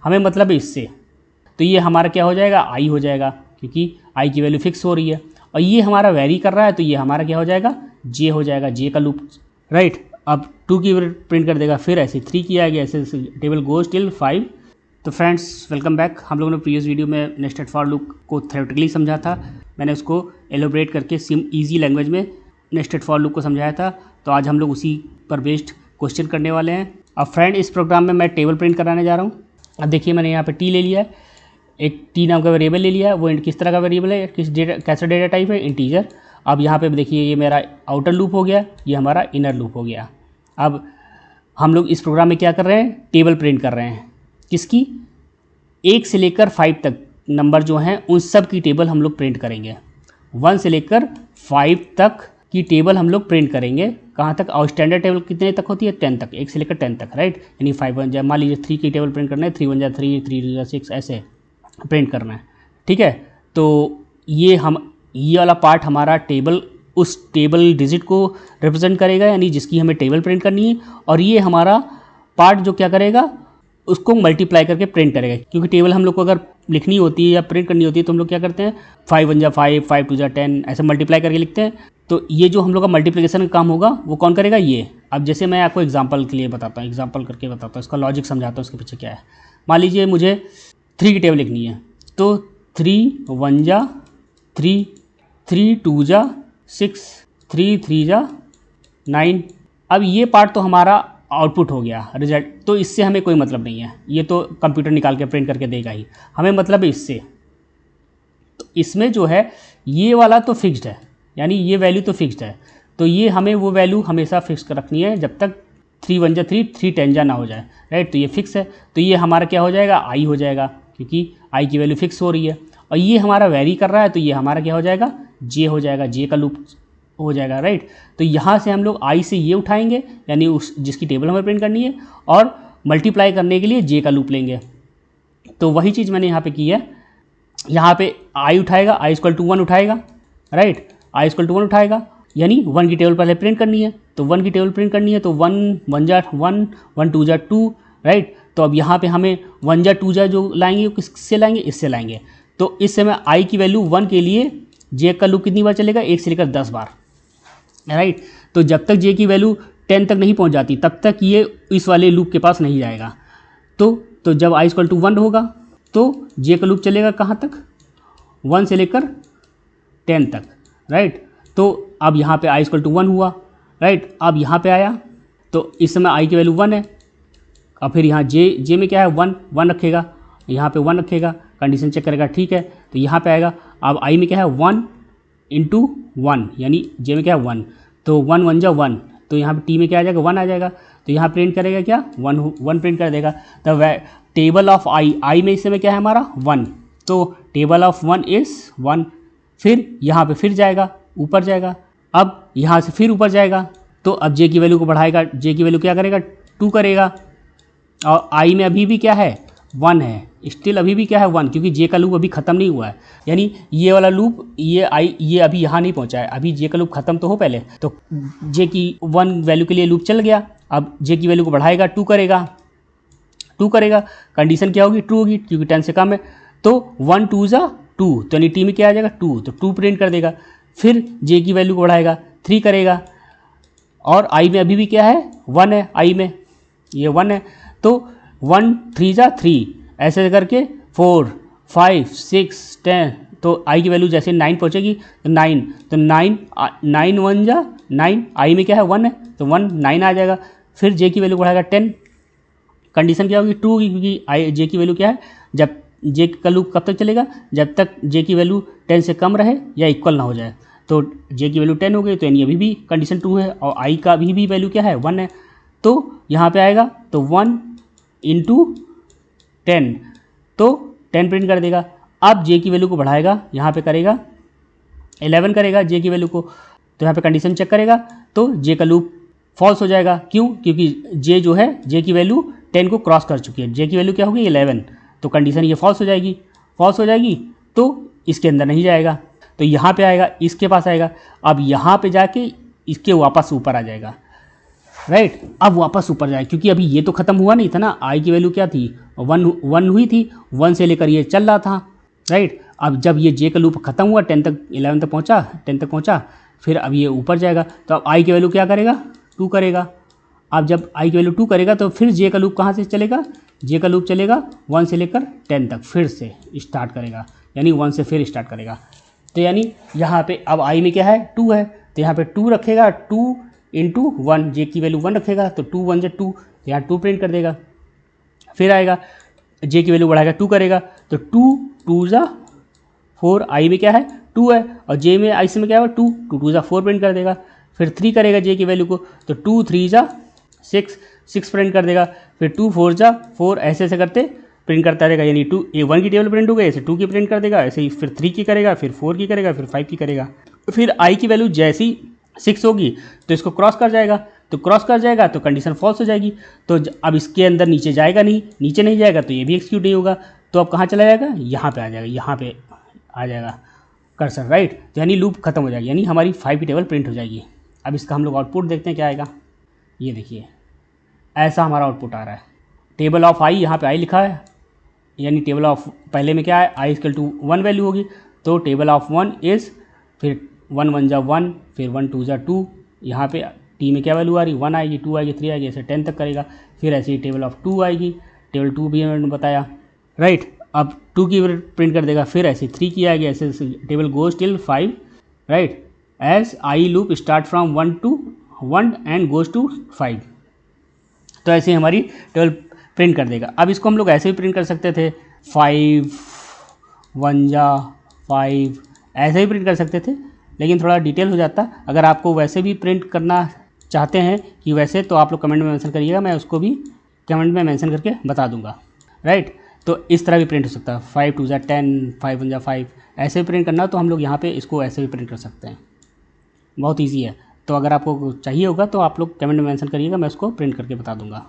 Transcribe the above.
हमें मतलब है इससे। तो ये हमारा क्या हो जाएगा, आई हो जाएगा, क्योंकि आई की वैल्यू फिक्स हो रही है। और ये हमारा वेरी कर रहा है, तो ये हमारा क्या हो जाएगा, जे हो जाएगा, जे का लूप, राइट। अब 2 की प्रिंट कर देगा, फिर ऐसे 3 की आएगी, ऐसे टेबल गोज टिल 5। तो फ्रेंड्स वेलकम बैक। हम लोगों ने प्रीवियस वीडियो में नेस्टेड फॉर लूप को थ्योरेटिकली समझा था, मैंने उसको एलोबरेट करके ईजी लैंग्वेज में नेस्टेड फॉर लूप को समझाया था। तो आज हम लोग उसी पर बेस्ड क्वेश्चन करने वाले हैं। अब फ्रेंड इस प्रोग्राम में मैं टेबल प्रिंट कराने जा रहा हूँ। अब देखिए मैंने यहाँ पे टी ले लिया है, एक टी नाम का वेरिएबल ले लिया है। वो किस तरह का वेरिएबल है, कैसा डेटा टाइप है, इंटीजर। अब यहाँ पे देखिए ये मेरा आउटर लूप हो गया, ये हमारा इनर लूप हो गया। अब हम लोग इस प्रोग्राम में क्या कर रहे हैं, टेबल प्रिंट कर रहे हैं। किसकी, 1 से लेकर 5 तक नंबर जो हैं उन सब की टेबल हम लोग प्रिंट करेंगे। 1 से लेकर 5 तक की टेबल हम लोग प्रिंट करेंगे। कहाँ तक, और स्टैंडर्ड टेबल कितने तक होती है, 10 तक, 1 से लेकर 10 तक, राइट। यानी 5 1 जा, मान लीजिए 3 की टेबल प्रिंट करना है, 3 1 जा 3, 3 2 जा 6, ऐसे प्रिंट करना है, ठीक है। तो ये वाला पार्ट हमारा टेबल, उस टेबल डिजिट को रिप्रेजेंट करेगा, यानी जिसकी हमें टेबल प्रिंट करनी है। और ये हमारा पार्ट जो क्या करेगा, उसको मल्टीप्लाई करके प्रिंट करेगा। क्योंकि टेबल हम लोग को अगर लिखनी होती है या प्रिंट करनी होती है तो हम लोग क्या करते हैं, 5 1 जा 5, 5 2 जा 10, ऐसे मल्टीप्लाई करके लिखते हैं। तो ये जो हम लोग का मल्टीप्लिकेशन का काम होगा वो कौन करेगा, ये। अब जैसे मैं आपको एग्जांपल के लिए बताता हूँ, एग्जांपल करके बताता हूँ, इसका लॉजिक समझाता हूँ इसके पीछे क्या है। मान लीजिए मुझे 3 की टेबल लिखनी है, तो 3 1 जा 3, 3 2 जा 6, 3 3 जा 9। अब ये पार्ट तो हमारा आउटपुट हो गया, रिजल्ट। तो इससे हमें कोई मतलब नहीं है, ये तो कंप्यूटर निकाल के प्रिंट करके देगा ही। हमें मतलब है इससे। तो इसमें जो है ये वाला तो फिक्स्ड है, यानी ये वैल्यू तो फिक्स्ड है। तो ये हमें वो वैल्यू हमेशा फिक्स कर रखनी है जब तक 3 1 जा 3, 3 10 जा ना हो जाए, राइट। तो ये फिक्स है, तो ये हमारा क्या हो जाएगा, आई हो जाएगा, क्योंकि आई की वैल्यू फिक्स हो रही है। और ये हमारा वेरी कर रहा है, तो ये हमारा क्या हो जाएगा, जे हो जाएगा, जे का लूप हो जाएगा, राइट। तो यहाँ से हम लोग आई से ये उठाएंगे, यानी उस जिसकी टेबल हमें प्रिंट करनी है, और मल्टीप्लाई करने के लिए जे का लूप लेंगे। तो वही चीज़ मैंने यहाँ पे की है। यहाँ पे आई उठाएगा, आई इक्वल टू 1 उठाएगा, राइट। आई इक्वल टू 1 उठाएगा, यानी 1 की टेबल पहले प्रिंट करनी है। तो 1 की टेबल प्रिंट करनी है, तो 1 1 जा 1, 1 2 जा 2, राइट। तो अब यहाँ पे हमें 1 जा 2 जा जो लाएंगे वो किससे लाएंगे, इससे लाएंगे। तो इस समय आई की वैल्यू 1 के लिए जे का लूप कितनी बार चलेगा, 1 से लेकर 10 बार, राइट। तो जब तक जे की वैल्यू 10 तक नहीं पहुंच जाती तब तक ये इस वाले लूप के पास नहीं जाएगा। तो जब आई इक्वल टू 1 होगा तो जे का लूप चलेगा कहाँ तक, 1 से लेकर 10 तक, राइट। तो अब यहाँ पे आई इक्वल टू 1 हुआ, राइट। अब यहाँ पे आया तो इस समय आई की वैल्यू 1 है। अब फिर यहाँ जे में क्या है, 1 1 रखेगा, यहाँ पे 1 रखेगा, कंडीशन चेक करेगा, ठीक है। तो यहाँ पे आएगा, अब आई में क्या है 1 इंटू 1, यानी जे में क्या है 1, तो 1 1 जा 1, तो यहाँ पे टी में क्या आ जाएगा, 1 आ जाएगा। तो यहाँ प्रिंट करेगा क्या, 1 प्रिंट कर देगा। द टेबल ऑफ आई में इस समय क्या है हमारा 1, तो टेबल ऑफ 1 इज़ 1। फिर यहाँ पे फिर जाएगा, ऊपर जाएगा, अब यहाँ से फिर ऊपर जाएगा। तो अब जे की वैल्यू को बढ़ाएगा, जे की वैल्यू क्या करेगा, 2 करेगा। और आई में अभी भी क्या है 1 है, स्टिल अभी भी क्या है 1, क्योंकि जे का लूप अभी ख़त्म नहीं हुआ है। यानी ये वाला लूप, ये अभी यहाँ नहीं पहुँचा है, अभी जे का लूप ख़त्म तो हो पहले। तो जे की 1 वैल्यू के लिए लूप चल गया। अब जे की वैल्यू को बढ़ाएगा, 2 करेगा, 2 करेगा, कंडीशन क्या होगी, ट्रू होगी, क्योंकि 10 से कम है। तो 1 2 जा 2, तो यानी टी में क्या आ जाएगा 2, तो 2 प्रिंट कर देगा। फिर जे की वैल्यू को बढ़ाएगा, 3 करेगा, और आई में अभी भी क्या है 1 है, आई में ये 1 है। तो 1 3 जा 3, ऐसे करके 4 5 6 10, तो आई की वैल्यू जैसे 9 पहुँचेगी तो 9, तो 9 1 जा 9, आई में क्या है 1 है, तो 1 9 आ जाएगा। फिर जे की वैल्यू बढ़ाएगा 10, कंडीशन क्या होगी, ट्रू होगी, क्योंकि आई जे की वैल्यू क्या है, जब जे का लूप कब तक चलेगा, जब तक जे की वैल्यू 10 से कम रहे या इक्वल ना हो जाए। तो जे की वैल्यू 10 हो गई, तो यानी अभी भी कंडीशन ट्रू है, और आई का अभी भी वैल्यू क्या है 1 है। तो यहाँ पे आएगा तो 1 इंटू 10, तो 10 प्रिंट कर देगा। अब जे की वैल्यू को बढ़ाएगा, यहाँ पे करेगा 11 करेगा जे की वैल्यू को, तो यहाँ पे कंडीशन चेक करेगा, तो जे का लूप फॉल्स हो जाएगा। क्यों, क्योंकि जे जो है जे की वैल्यू 10 को क्रॉस कर चुकी है, जे की वैल्यू क्या होगी 11, तो कंडीशन ये फॉल्स हो जाएगी। फॉल्स हो जाएगी तो इसके अंदर नहीं जाएगा, तो यहाँ पे आएगा, इसके पास आएगा। अब यहाँ पे जाके इसके वापस ऊपर आ जाएगा, राइट। अब वापस ऊपर जाए, क्योंकि अभी ये तो खत्म हुआ नहीं था ना, आई की वैल्यू क्या थी 1 हुई थी, 1 से लेकर ये चल रहा था, राइट। अब जब ये जे का लूप खत्म हुआ 10 तक 11 तक पहुँचा, 10 तक पहुँचा, फिर अब ये ऊपर जाएगा, तो अब आई की वैल्यू क्या करेगा 2 करेगा। अब जब आई की वैल्यू 2 करेगा तो फिर जे का लूप कहाँ से चलेगा, जे का लूप चलेगा 1 से लेकर 10 तक फिर से स्टार्ट करेगा, यानी 1 से फिर स्टार्ट करेगा। तो यानी यहाँ पे अब आई में क्या है 2 है, तो यहाँ पे 2 रखेगा, 2 इंटू 1, जे की वैल्यू 1 रखेगा तो 2 1 से 2, यहाँ 2 प्रिंट कर देगा। फिर आएगा जे की वैल्यू बढ़ाएगा 2 करेगा, तो 2 2 जा 4, आई में क्या है 2 है, और जे में आई में क्या है 2 2 2 जा 4 प्रिंट कर देगा। फिर 3 करेगा जे की वैल्यू को, तो 2 3 जा 6 6 प्रिंट कर देगा। फिर 2 4 जा 4, ऐसे ऐसे करते प्रिंट करता रहेगा, यानी 2 1 की टेबल प्रिंट हो गई, ऐसे 2 की प्रिंट कर देगा, ऐसे ही फिर 3 की करेगा, फिर 4 की करेगा, फिर 5 की करेगा। फिर आई की वैल्यू जैसी 6 होगी तो इसको क्रॉस कर जाएगा, तो क्रॉस कर जाएगा तो कंडीशन फॉल्स हो जाएगी, तो अब इसके अंदर नीचे जाएगा नहीं, नीचे नहीं जाएगा तो ये भी एक्सिक्यूट नहीं होगा, तो अब कहाँ चला जाएगा, यहाँ पे आ जाएगा, यहाँ पे आ जाएगा कर्सर, राइट। तो यानी लूप खत्म हो जाएगी, यानी हमारी 5 की टेबल प्रिंट हो जाएगी। अब इसका हम लोग आउटपुट देखते हैं क्या आएगा। ये देखिए ऐसा हमारा आउटपुट आ रहा है, टेबल ऑफ आई, यहाँ पे आई लिखा है, यानी टेबल ऑफ पहले में क्या है आई इक्वल टू 1 वैल्यू होगी, तो टेबल ऑफ 1 इज़, फिर 1 1 जा 1, फिर 1 2 जा 2, यहाँ पे टी में क्या वैल्यू आ रही 1 आएगी, 2 आएगी, 3 आएगी, ऐसे 10 तक करेगा। फिर ऐसे ही टेबल ऑफ 2 आएगी, टेबल 2 भी मैंने बताया, राइट। अब 2 की प्रिंट कर देगा, फिर ऐसे 3 की आएगी, ऐसे table goes till 5, right, as I loop start from 1 to 1 and goes to 5। तो ऐसे ही हमारी टेबल प्रिंट कर देगा। अब इसको हम लोग ऐसे भी प्रिंट कर सकते थे, 5 1 जा 5, ऐसे ही प्रिंट कर सकते थे, लेकिन थोड़ा डिटेल हो जाता। अगर आपको वैसे भी प्रिंट करना चाहते हैं कि वैसे, तो आप लोग कमेंट में मेंशन करिएगा, मैं उसको भी कमेंट में मेंशन करके बता दूंगा, राइट। तो इस तरह भी प्रिंट हो सकता है, 5 2 जा 10, 5 1 जा 5, ऐसे भी प्रिंट करना तो हम लोग यहाँ पे इसको ऐसे भी प्रिंट कर सकते हैं, बहुत ईजी है। तो अगर आपको चाहिए होगा तो आप लोग कमेंट में मेंशन करिएगा, मैं उसको प्रिंट करके बता दूंगा।